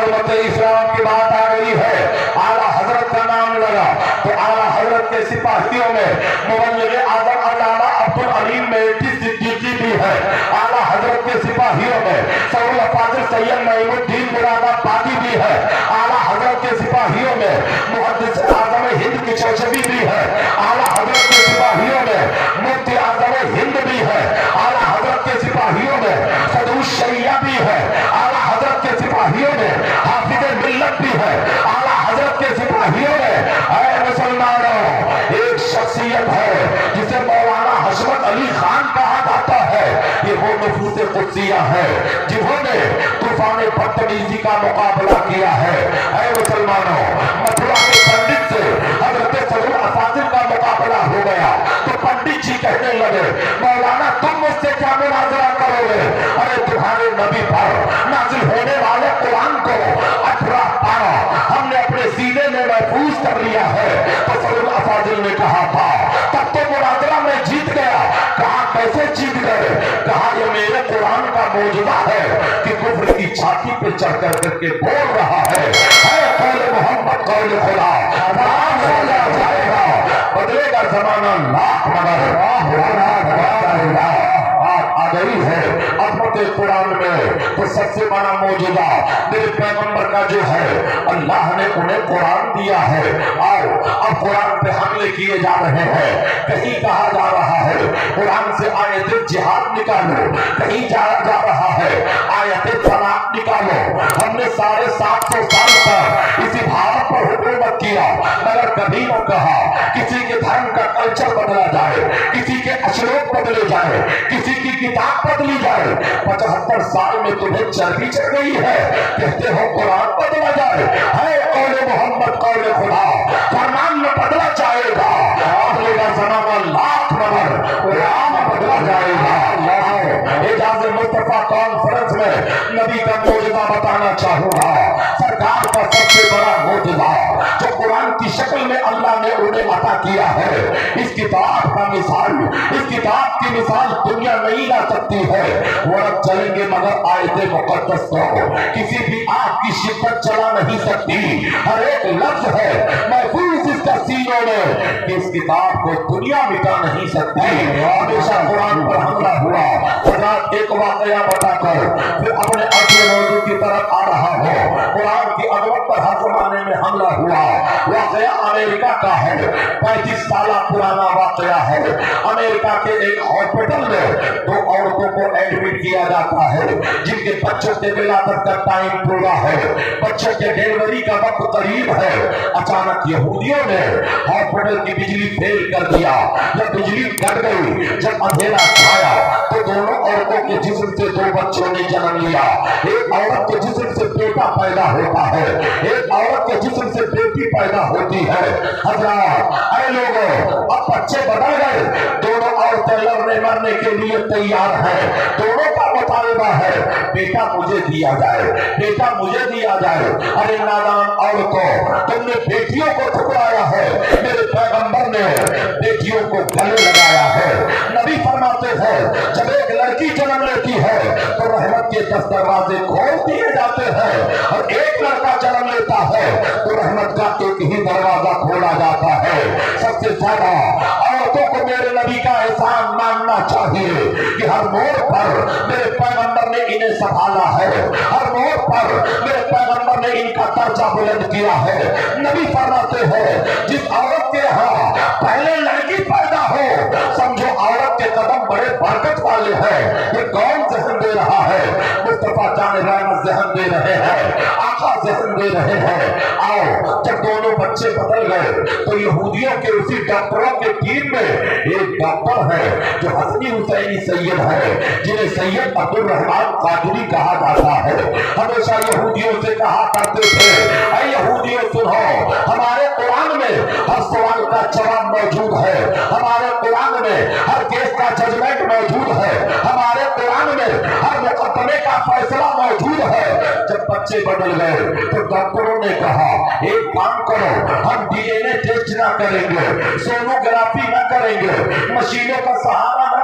دعوت اسلام کی بات آ گئی ہے، اعلیٰ حضرت کا نام لگا تو اعلیٰ حضرت کے سپاہیوں میں مبلغ اعظم علامہ عبدالعلیم میٹھی صدیقی بھی ہے، اعلیٰ حضرت کے سپاہیوں میں سعود فاضل سید معین الدین مراد آبادی بھی ہے، اعلیٰ حضرت کے سپاہیوں میں محدث اعظم ہند کی چوچبی بھی ہے، اعلیٰ حضرت کے سپاہیوں میں مفتی اعظم ہند بھی ہے، اعلیٰ حضرت کے سپاہیوں میں صدوق شریعہ بھی ہے، اعلیٰ حضرت کے سپاہیوں میں حافظ ملت بھی ہے، اعلیٰ حضرت کے سپاہیوں میں اے مسلمانوں ایک شخصیت ہے جسے مولانا حشمت علی خان کہا جاتا ہے، یہ وہ نفوس قدسیہ ہے جنہوں نے طوفان بدتمیزی کا مقابلہ کیا ہے۔ اے مسلمانوں متھرا کے پنڈت سے حضرت سعود افاضل کا مقابلہ ہو گیا تو پنڈت جی کہنے لگے مولانا تم مجھ سے کیا مناظرہ کرو گے؟ ارے تمہارے نبی پر نازل ہونے والے قرآن کو 18 پارہ ہم نے اپنے سینے میں محفوظ کر لیا ہے۔ تو سعود افاضل نے کہا تھا تب تو مناظرہ میں جیت گیا، کہا کیسے جیت گئے؟ کہا یہ میرے قرآن کا معجزہ ہے کہ کفر کی چھاتی پہ چڑھ کر کے بول رہا ہے قول محمد قول خدا، قرآن بولا جائے گا، بدلے گا زمانہ لاکھ مگر آ گئی ہے عظمت قرآن میں۔ تو سب سے بڑا معجزہ میرے پیغمبر کا جو ہے اللہ نے انہیں قرآن دیا ہے، آؤ اب قرآن پہ حملے کیے جا رہے ہیں، کہیں کہا جا رہا ہے قرآن سے آیت جہاد نکالو، کہیں جا رہا ہے آیت طلاق نکالو۔ ہم نے 750 سال تک اسی بھارت پر حکومت کیا مگر کبھی نہ کہا کسی کے دھرم کا کلچر بدلا جائے، کسی کے اشروق بدلے جائے، کسی کی کتاب بدلی جائے۔ 75 سال میں تمہیں چربی چڑھ گئی ہے، کہتے ہو قرآن بدلا جائے، ہے قول محمد قول خدا، فرمان میں بدلا جائے گا، بدلے گا زمانہ لاکھ مگر قرآن بدلا جائے گا۔ اعجاز مصطفیٰ کانفرنس میں نبی کا معجزہ بتانا چاہوں گا، سرکار کا سب سے بڑا معجزہ جو قرآن کی شکل میں اللہ نے انہیں عطا کیا ہے۔ اس کتاب کا مثال، اس کتاب کی مثال دنیا نہیں لا سکتی ہے۔ وہ اب چلیں گے مگر آیت مقدس کو کسی بھی آگ کی شدت چلا نہیں سکتی، ہر ایک لفظ ہے محفوظ اس کا سینوں میں کہ اس کتاب کو دنیا مٹا نہیں سکتی۔ ہمیشہ قرآن پر حملہ ہوا۔ حضرات ایک واقعہ بتا کر پھر اپنے اصل موضوع کی طرف آ رہا ہو۔ قرآن کی عظمت پر ہر زمانے میں حملہ ہوا۔ واقعہ امریکہ کا ہے، 35 سالہ پرانا واقعہ ہے۔ امریکہ کے ایک ہاسپٹل میں 2 عورتوں کو ایڈمٹ کیا جاتا ہے جن کے بچوں کے ولادت کا ٹائم پورا ہے، بچوں کے ڈیلیوری کا وقت قریب ہے۔ اچانک یہودیوں نے ہاسپٹل کی بجلی فیل کر دیا۔ جب بجلی کٹ گئی، جب اندھیرا چھایا تو دونوں عورتوں کے جسم سے 2 بچوں نے جنم لیا۔ ایک عورت کے جسم سے بیٹا پیدا ہوتا ہے، ایک عورت کے جسم سے بیٹی پیدا ہوتی ہے۔ حضرات اے لوگوں اب بچے بدل گئے، دونوں عورتیں لڑنے مرنے کے لیے تیار ہیں، دونوں کا مطالبہ ہے بیٹا مجھے دیا جائے، بیٹا مجھے دیا جائے۔ ارے نادان عورتوں تم نے بیٹیوں کو ٹھکرایا ہے، میرے پیغمبر نے بیٹیوں کو گلے لگایا ہے۔ نبی فرماتے ہیں جب ایک لڑکی جنم لیتی ہے تو رحمت کے 10 دروازے کھول دیے جاتے ہیں، اور ایک لڑکا جنم لیتا ہے تو رحمت کا ایک ہی دروازہ کھولا جاتا ہے۔ سب سے زیادہ عورتوں کو میرے نبی کا احسان ماننا چاہیے کہ ہر موڑ پر میرے پیغمبر نے انہیں سنبھالا ہے، ہر موڑ پر میرے پیغمبر نے ان کا درجہ بلند کیا ہے۔ نبی فرماتے ہیں جس عورت کے ہاں پہلے لڑکی پیدا ہو سمجھو عورت کے قدم بڑے برکت والے ہیں۔ یہ کون ذہن دے رہا ہے؟ مصطفیٰ جان رحمت ذہن دے رہے ہیں، آقا ذہن دے رہے ہیں۔ آؤ جب دونوں بچے بدل گئے تو یہودیوں کے اسی ڈاکٹروں کے ٹیم میں ایک ڈاکٹر ہے جو حسنی حسینی سید ہے، جنہیں سید عبد الرحمان قادری کہا جاتا ہے۔ ہمیشہ یہودیوں سے کہا کرتے تھے اے یہودیوں سنو، ہمارے قرآن میں ہر سوال کا جواب موجود ہے، ہمارے قرآن میں ہر کیس کا ججمنٹ موجود ہے، ہمارے قرآن میں ہر مقدمے کا فیصلہ موجود ہے۔ جب بچے بدل گئے تو ڈاکٹروں نے کہا ایک کام کرو، ہم ڈی این اے ٹیسٹ نہ کریں گے، سونوگرافی نہ کریں گے، مشینوں کا سہارا نہ